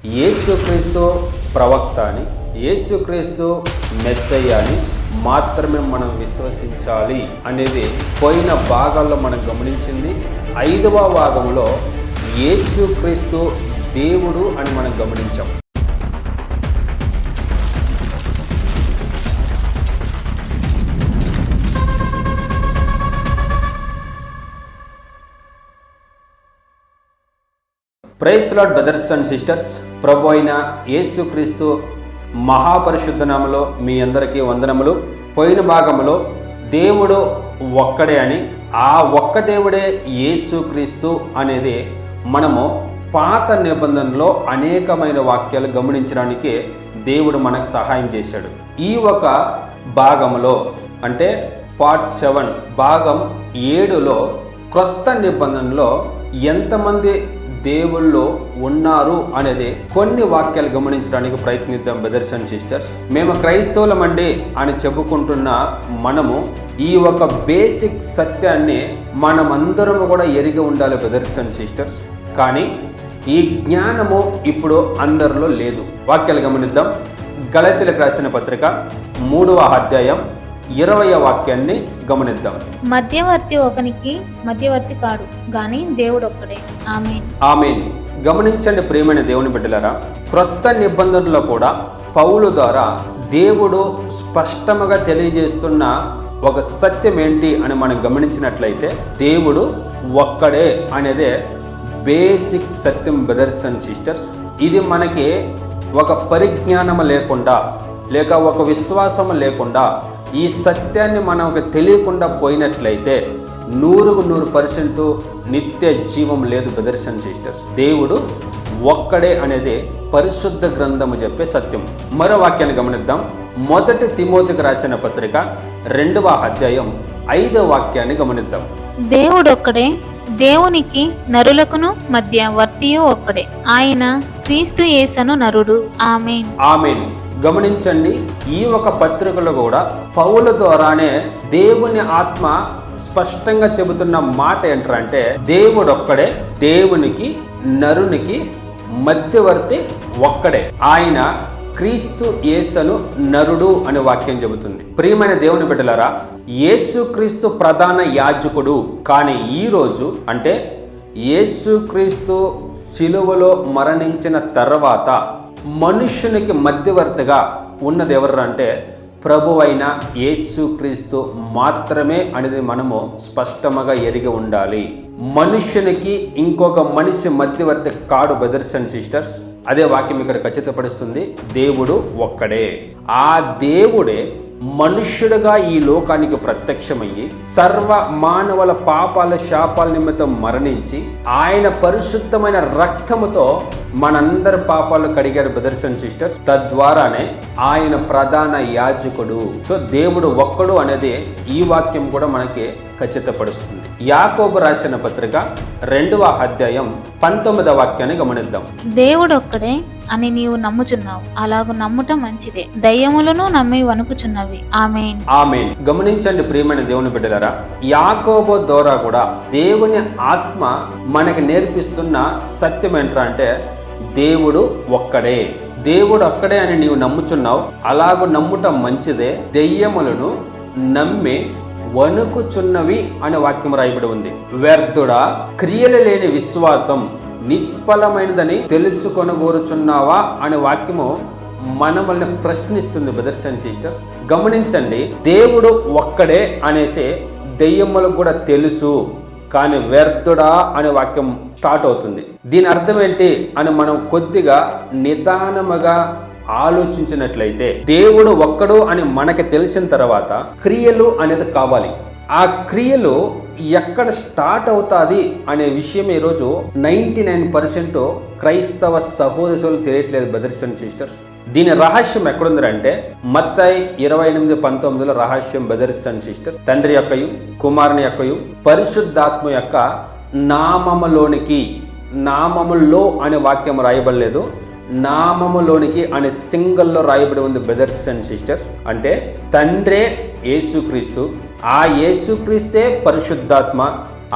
యేసుక్రీస్తు ప్రవక్త అని, యేసుక్రీస్తు మెస్సయ్య అని మాత్రమే మనం విశ్వసించాలి అనేది పోయిన భాగాల్లో మనం గమనించింది. 5వ భాగంలో యేసుక్రీస్తు దేవుడు అని మనం గమనించాం. Praise Lord brothers and sisters. ప్రభు అయిన యేసుక్రీస్తు మహాపరిశుద్ధ నామములో మీ అందరికీ వందనములు. పోయిన భాగంలో దేవుడు ఒక్కడే అని, ఆ ఒక్క దేవుడే యేసుక్రీస్తు అనేది మనము పాత నిబంధనలో అనేకమైన వాక్యాలు గమనించడానికి దేవుడు మనకు సహాయం చేశాడు. ఈ ఒక భాగంలో అంటే పార్ట్ 7 భాగం 7లో క్రొత్త నిబంధనలో ఎంతమంది దేవుళ్ళు ఉన్నారు అనేది కొన్ని వాక్యాలు గమనించడానికి ప్రయత్నిద్దాం బ్రదర్స్ అండ్ సిస్టర్స్. మేము క్రైస్తవులమండి అని చెప్పుకుంటున్న మనము ఈ ఒక బేసిక్ సత్యాన్ని మనమందరము కూడా ఎరిగి ఉండాలి బ్రదర్స్ అండ్ సిస్టర్స్. కానీ ఈ జ్ఞానము ఇప్పుడు అందరిలో లేదు. వాక్యాలు గమనిద్దాం. గలతీయులకు రాసిన పత్రిక 3వ అధ్యాయం 20వ వాక్యాన్ని గమనిద్దాం. మధ్యవర్తి ఒకనికి మధ్యవర్తి కాడు గాని దేవుడు ఒక్కడే. ఆమేన్. ఆమేన్. గమనించండి ప్రియమైన దేవుని బిడ్డలారా, క్రొత్త నిబంధనలో కూడా పౌలు ద్వారా దేవుడు స్పష్టంగా తెలియజేస్తున్న ఒక సత్యం ఏంటి అని మనం గమనించినట్లయితే దేవుడు ఒక్కడే అనేదే basic Satyam brothers and sisters. ఇది మనకి ఒక పరిజ్ఞానం లేకుండా లేక ఒక విశ్వాసం లేకుండా ఈ సత్యాన్ని మనకు తెలియకుండా పోయినట్లయితే 100% నిత్య జీవం లేదు బ్రదర్స్ అండ్ సిస్టర్స్. దేవుడు ఒక్కడే అనేది పరిశుద్ధ గ్రంథము చెప్పే సత్యం. మరో వాక్యాన్ని గమనిద్దాం. 1 తిమోతికి రాసిన పత్రిక 2వ అధ్యాయం 5వ వాక్యాన్ని గమనిద్దాం. దేవుడు ఒక్కడే, దేవునికి నరులకును మధ్యవర్తియు ఒక్కడే, ఆయన క్రీస్తు యేసును నరుడు. ఆమేన్. ఆమేన్. గమనించండి, ఈ ఒక పత్రికలో కూడా పౌలు ద్వారానే దేవుని ఆత్మ స్పష్టంగా చెబుతున్న మాట ఏంటంటే దేవుడు ఒక్కడే, దేవునికి నరునికి మధ్యవర్తి ఒక్కడే, ఆయన క్రీస్తు యేసును నరుడు అనే వాక్యం చెబుతుంది. ప్రియమైన దేవుని బిడ్డలారా, యేసుక్రీస్తు ప్రధాన యాజకుడు. కానీ ఈరోజు అంటే యేసుక్రీస్తు శిలువలో మరణించిన తర్వాత మనుష్యునికి మధ్యవర్తిగా ఉన్నది ఎవరు అంటే ప్రభువైన యేసుక్రీస్తు మాత్రమే అనేది మనము స్పష్టంగా ఎరిగి ఉండాలి. మనుష్యునికి ఇంకొక మనిషి మధ్యవర్తి కాడు బ్రదర్స్ అండ్ సిస్టర్స్. అదే వాక్యం ఇక్కడ ఖచ్చితపరుస్తుంది. దేవుడు ఒక్కడే. ఆ దేవుడే మనుష్యుడుగా ఈ లోకానికి ప్రత్యక్షమయ్యి సర్వ మానవుల పాపాల శాపాల నిమిత్తం మరణించి ఆయన పరిశుద్ధమైన రక్తముతో మనందరి పాపాలు కడిగారు బ్రదర్స్ అండ్ సిస్టర్స్. తద్వారానే ఆయన ప్రధాన యాజకుడు. సో దేవుడు ఒక్కడు అనేది ఈ వాక్యం కూడా మనకి ఖచ్చితపరుస్తుంది. యాకోబు రాసిన పత్రిక 2వ అధ్యాయం 19వ వాక్యాన్ని గమనిద్దాం. దేవుడు ఒక్కడే అని నీవు నమ్ముచున్నావు, అలాగూ నమ్ముట మంచిదే. దయ్యములను నమ్మి వణుకుచున్నవి. ఆమేన్. ఆమేన్. గమనించండి ప్రియమైన దేవుని బిడ్డలారా, యాకోబు ద్వారా కూడా దేవుని ఆత్మ మనకి నేర్పిస్తున్న సత్యం ఏంటంటే దేవుడు ఒక్కడే. దేవుడు ఒక్కడే అని నీవు నమ్ముచున్నావు, అలాగూ నమ్ముట మంచిదే. దెయ్యములను నమ్మి వణుకుచున్నవి అనే వాక్యం రాయబడి ఉంది. వ్యర్థుడా, క్రియలు లేని విశ్వాసం నిష్ఫలమైనదని తెలుసుకొనగోరుచున్నావా అనే వాక్యము మనల్ని ప్రశ్నిస్తుంది బ్రదర్స్ అండ్ సిస్టర్స్. గమనించండి, దేవుడు ఒక్కడే అనేసి దెయ్యములకు కూడా తెలుసు, కానీ వ్యర్థుడా అనే వాక్యం స్టార్ట్ అవుతుంది. దీని అర్థం ఏంటి అని మనం కొద్దిగా నిదానముగా ఆలోచించినట్లయితే దేవుడు ఒక్కడు అని మనకి తెలిసిన తర్వాత క్రియలు అనేది కావాలి. ఆ క్రియలు ఎక్కడ స్టార్ట్ అవుతుంది అనే విషయం ఈరోజు 99% క్రైస్తవ సహోదరులు తెలియట్లేదు బ్రదర్స్ అండ్ సిస్టర్స్. దీని రహస్యం ఎక్కడుందంటే మత్తయి 28:19 రహస్యం బ్రదర్స్ అండ్ సిస్టర్స్. తండ్రి యొక్కయు కుమారుని యొక్కయు పరిశుద్ధాత్మ యొక్క నామములోనికి, నామములో అనే వాక్యం రాయబడలేదు, నామములోనికి అనే సింగల్లో రాయబడి ఉంది బ్రదర్స్ అండ్ సిస్టర్స్. అంటే తండ్రే యేసుక్రీస్తు, ఆ యేసుక్రీస్తే పరిశుద్ధాత్మ,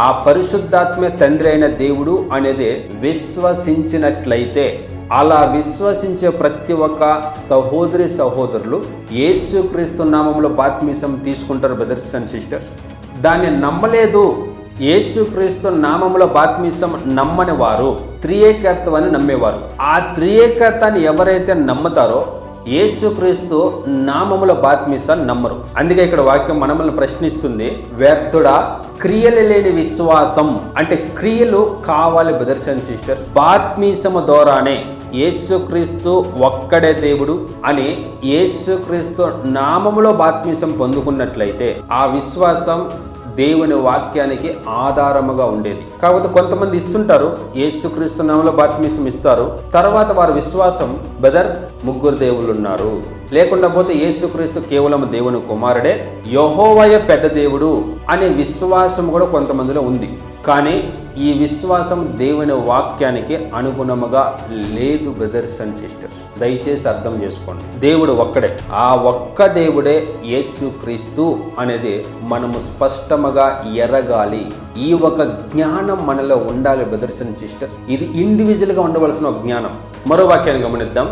ఆ పరిశుద్ధాత్మే తండ్రి అయిన దేవుడు అనేది విశ్వసించినట్లయితే అలా విశ్వసించే ప్రతి ఒక్క సహోదరి సహోదరులు యేసుక్రీస్తు నామములో బాప్తిసం తీసుకుంటారు బ్రదర్స్ అండ్ సిస్టర్స్. దాన్ని నమ్మలేదు, యేసుక్రీస్తు నామములో బాప్తిసం నమ్మని వారు త్రియేకత్వాన్ని నమ్మేవారు. ఆ త్రియేకత్వాన్ని ఎవరైతే నమ్ముతారో యేసుక్రీస్తు నామముల బాప్తిసాన్ని నమ్మరు. అందుకే ఇక్కడ వాక్యం మనల్ని ప్రశ్నిస్తుంది, వ్యర్థుడా క్రియలు లేని విశ్వాసం అంటే క్రియలు కావాలి బ్రదర్స్ అండ్ సిస్టర్స్. బాప్తిసము ద్వారానే యేసుక్రీస్తు ఒక్కడే దేవుడు అని యేసుక్రీస్తు నామములో బాప్తిసం పొందుకున్నట్లయితే ఆ విశ్వాసం దేవుని వాక్యానికి ఆధారముగా ఉండేది. కాకపోతే కొంతమంది ఇస్తుంటారు, యేసుక్రీస్తు నామములో బాప్తిసం ఇస్తారు, తర్వాత వారి విశ్వాసం బ్రదర్ ముగ్గురు దేవుళ్ళు ఉన్నారు, లేకుండా పోతే యేసుక్రీస్తు కేవలం దేవుని కుమారుడే, యెహోవాయే పెద్ద దేవుడు అనే విశ్వాసం కూడా కొంతమందిలో ఉంది. కానీ ఈ విశ్వాసం దేవుని వాక్యానికి అనుగుణముగా లేదు బ్రదర్స్ అండ్ సిస్టర్స్. దయచేసి అర్థం చేసుకోండి, దేవుడు ఒక్కడే, ఆ ఒక్క దేవుడే యేసుక్రీస్తు అనేది మనము స్పష్టముగా ఎరగాలి. ఈ ఒక జ్ఞానం మనలో ఉండాలి బ్రదర్స్ అండ్ సిస్టర్స్. ఇది ఇండివిజువల్గా ఉండవలసిన ఒక జ్ఞానం. మరో వాక్యాన్ని గమనిద్దాం.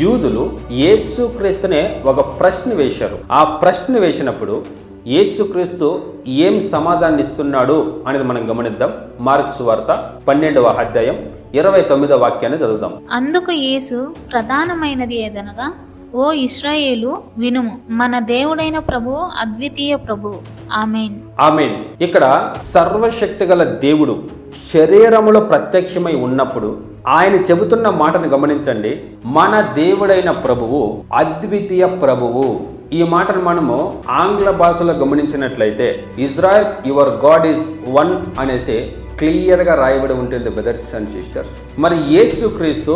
యూదులు యేసుక్రీస్తునే ఒక ప్రశ్న వేశారు. ఆ ప్రశ్న వేసినప్పుడు యేసుక్రీస్తు ఏం సమాధానం ఇస్తున్నాడు అనేది మనం గమనిద్దాం. మార్కు సువార్త 12వ అధ్యాయం 29వ వాక్యాన్ని చదువుదాం. అందుకు యేసు ప్రధానమైనది ఏదనగా, ఓ ఇశ్రాయేలు వినుము, మన దేవుడైన ప్రభువు అద్వితీయ ప్రభువు. ఆమేన్. ఆమేన్. ఇక్కడ సర్వశక్తి గల దేవుడు శరీరములో ప్రత్యక్షమై ఉన్నప్పుడు ఆయన చెబుతున్న మాటను గమనించండి. మన దేవుడైన ప్రభువు అద్వితీయ ప్రభువు. ఈ మాటను మనము ఆంగ్ల భాషలో గమనించినట్లయితే Israel your God is one అనేసి క్లియర్గా రాయబడి ఉంటుంది బ్రదర్స్ అండ్ సిస్టర్స్. మరి యేసుక్రీస్తు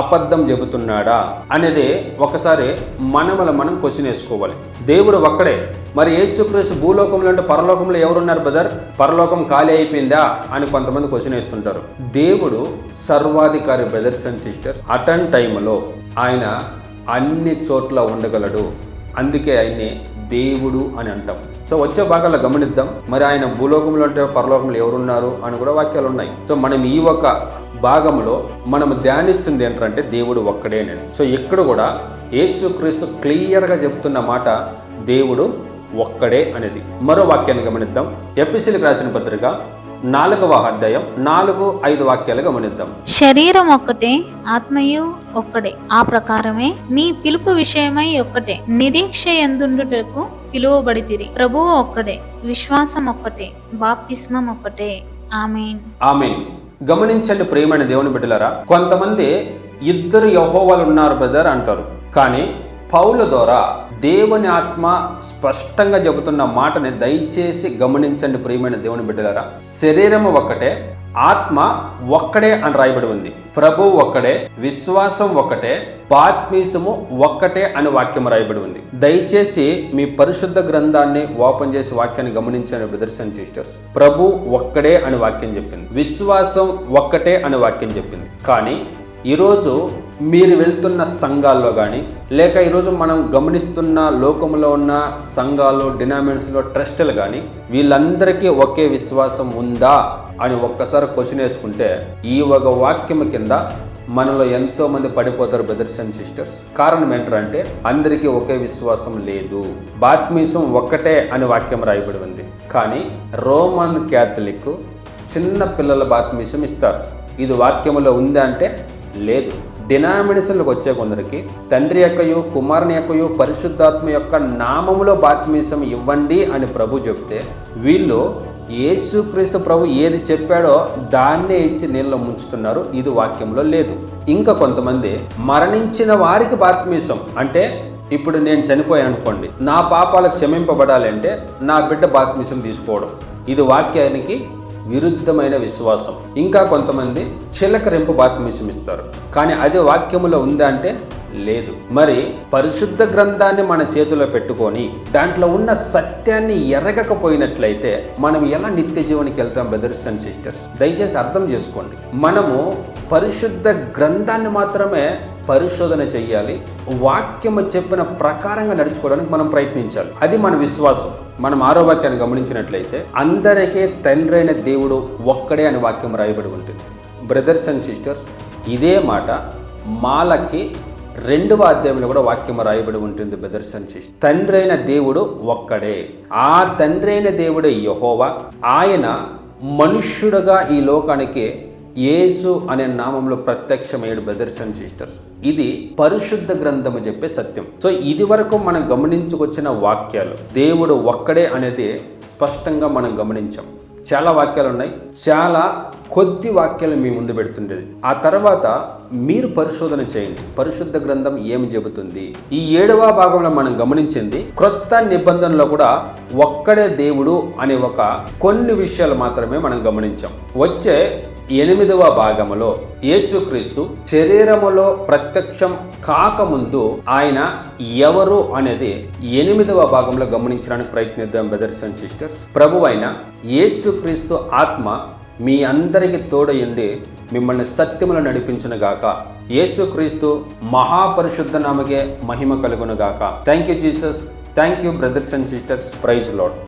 అబద్ధం చెబుతున్నాడా అనేది ఒకసారి మనం క్వశ్చన్ వేసుకోవాలి. దేవుడు ఒక్కడే, మరి యేసుక్రీస్తు భూలోకంలో అంటే పరలోకంలో ఎవరున్నారు బ్రదర్? పరలోకం ఖాళీ అయిపోయిందా అని కొంతమంది క్వశ్చన్ వేస్తుంటారు. దేవుడు సర్వాధికారి బ్రదర్స్ అండ్ సిస్టర్స్. అటన్ టైంలో ఆయన అన్ని చోట్ల ఉండగలడు, అందుకే ఆయన్ని దేవుడు అని అంటాం. సో వచ్చే భాగాల్లో గమనిద్దాం. మరి ఆయన భూలోకంలో అంటే పరలోకంలో ఎవరున్నారు అని కూడా వాక్యాలు ఉన్నాయి. సో మనం ఈ ఒక భాగంలో మనం ధ్యానిస్తుంది ఏంటంటే దేవుడు ఒక్కడే అని. సో ఇక్కడ కూడా యేసుక్రీస్తు క్లియర్గా చెప్తున్న మాట దేవుడు ఒక్కడే అనేది. మరో వాక్యాన్ని గమనిద్దాం. ఎఫెసీయులకు రాసిన పత్రిక 4వ అధ్యాయం 4-5 వాక్యాలు గమనిద్దాం. శరీరం ఒక్కటే, ఆత్మయు ఒక్కడే, ఆ ప్రకారమే మీ పిలుపు విషయమై ఒక్కటే, నిరీక్ష యందుండుటకు పిలువబడితిరి, ప్రభువు ఒక్కడే, విశ్వాసం ఒక్కటే, బాప్తిస్మం ఒక్కటే. ఆమేన్. ఆమేన్. గమనించండి ప్రియమైన దేవుని బిడ్డలారా, కొంతమంది ఇద్దరు యెహోవాలు ఉన్నారు బ్రదర్ అంటారు. కానీ పౌలు ద్వారా దేవుని ఆత్మ స్పష్టంగా చెబుతున్న మాటని దయచేసి గమనించండి ప్రియమైన దేవుని బిడ్డలారా. శరీరము ఒక్కటే, ఆత్మ ఒక్కడే అని రాయబడి ఉంది. ప్రభువు ఒక్కడే, విశ్వాసం ఒక్కటే, బాప్తిసము ఒక్కటే అని వాక్యం రాయబడి ఉంది. దయచేసి మీ పరిశుద్ధ గ్రంథాన్ని ఓపెన్ చేసి వాక్యాన్ని గమనించండి బ్రదర్స్ అండ్ సిస్టర్స్. ప్రభు ఒక్కడే అని వాక్యం చెప్పింది, విశ్వాసం ఒక్కటే అని వాక్యం చెప్పింది. కానీ ఈరోజు మీరు వెళ్తున్న సంఘాల్లో కానీ, లేక ఈరోజు మనం గమనిస్తున్న లోకంలో ఉన్న సంఘాలు, డినామినేషన్స్లో, ట్రస్టులు కానీ, వీళ్ళందరికీ ఒకే విశ్వాసం ఉందా అని ఒక్కసారి క్వశ్చన్ వేసుకుంటే ఈ ఒక వాక్యం కింద మనలో ఎంతో మంది పడిపోతారు బ్రదర్స్ అండ్ సిస్టర్స్. కారణం ఏంటంటే అందరికీ ఒకే విశ్వాసం లేదు. బాప్తిసం ఒక్కటే అని వాక్యం రాయబడి ఉంది. కానీ రోమన్ క్యాథలిక్ చిన్న పిల్లల బాప్తిసం ఇస్తారు. ఇది వాక్యంలో ఉందా అంటే లేదు. డినామినేషన్లకు వచ్చే కొందరికి తండ్రి యొక్కయు కుమారుని యొక్కయు పరిశుద్ధాత్మ యొక్క నామములో బాప్తిసం ఇవ్వండి అని ప్రభు చెప్తే వీళ్ళు యేసుక్రీస్తు ప్రభు ఏది చెప్పాడో దాన్నే ఇచ్చి నీళ్ళలో ముంచుతున్నారు. ఇది వాక్యంలో లేదు. ఇంకా కొంతమంది మరణించిన వారికి బాప్తిసం అంటే, ఇప్పుడు నేను చనిపోయాను అనుకోండి, నా పాపాలకు క్షమింపబడాలి అంటే నా బిడ్డ బాప్తిసం తీసుకోవడం, ఇది వాక్యానికి విరుద్ధమైన విశ్వాసం. ఇంకా కొంతమంది చిలకరింపు బాప్తిసం ఇస్తారు. కానీ అది వాక్యములో ఉందా అంటే లేదు. మరి పరిశుద్ధ గ్రంథాన్ని మన చేతిలో పెట్టుకొని దాంట్లో ఉన్న సత్యాన్ని ఎరగకపోయినట్లయితే మనం ఎలా నిత్య జీవనికి వెళ్తాం బ్రదర్స్ అండ్ సిస్టర్స్? దయచేసి అర్థం చేసుకోండి. మనము పరిశుద్ధ గ్రంథాన్ని మాత్రమే పరిశోధన చెయ్యాలి. వాక్యము చెప్పిన ప్రకారంగా నడుచుకోవడానికి మనం ప్రయత్నించాలి. అది మన విశ్వాసం. మనం 6వ వాక్యాన్ని గమనించినట్లయితే అందరికీ తండ్రి అయిన దేవుడు ఒక్కడే అని వాక్యం రాయబడి ఉంటుంది. బ్రదర్స్ అండ్ సిస్టర్స్, ఇదే మాట మాలకి 2వ అధ్యాయంలో కూడా వాక్యం రాయబడి ఉంటుంది బ్రదర్స్ అండ్ సిస్టర్స్. తండ్రి అయిన దేవుడు ఒక్కడే. ఆ తండ్రి అయిన దేవుడే యెహోవా. ఆయన మనుష్యుడుగా ఈ లోకానికి యేసు అనే నామంలో ప్రత్యక్షమయ్యాడు బ్రదర్స్ అండ్ సిస్టర్స్. ఇది పరిశుద్ధ గ్రంథము చెప్పే సత్యం. సో ఇది వరకు మనం గమనించుకొచ్చిన వాక్యాలు దేవుడు ఒక్కడే అనేది స్పష్టంగా మనం గమనించాం. చాలా వాక్యాలు ఉన్నాయి, చాలా కొద్ది వాక్యాలు మీ ముందు పెడుతుండేది. ఆ తర్వాత మీరు పరిశోధన చేయండి, పరిశుద్ధ గ్రంథం ఏమి చెబుతుంది. ఈ 7వ భాగంలో మనం గమనించింది క్రొత్త నిబంధనలో కూడా ఒక్కడే దేవుడు అనే కొన్ని విషయాలు మాత్రమే మనం గమనించాం. వచ్చే 8వ భాగములో యేసుక్రీస్తు శరీరములో ప్రత్యక్షం కాకముందు ఆయన ఎవరు అనేది 8వ భాగంలో గమనించడానికి ప్రయత్నిద్దాం బ్రదర్స్ అండ్ సిస్టర్స్. ప్రభువైన యేసుక్రీస్తు ఆత్మ మీ అందరికి తోడయుండి మిమ్మల్ని సత్యములో నడిపించును గాక. యేసుక్రీస్తు మహాపరిశుద్ధ నామకే మహిమ కలుగును గాక. Thank you Jesus. Thank you brothers and sisters. Praise lord.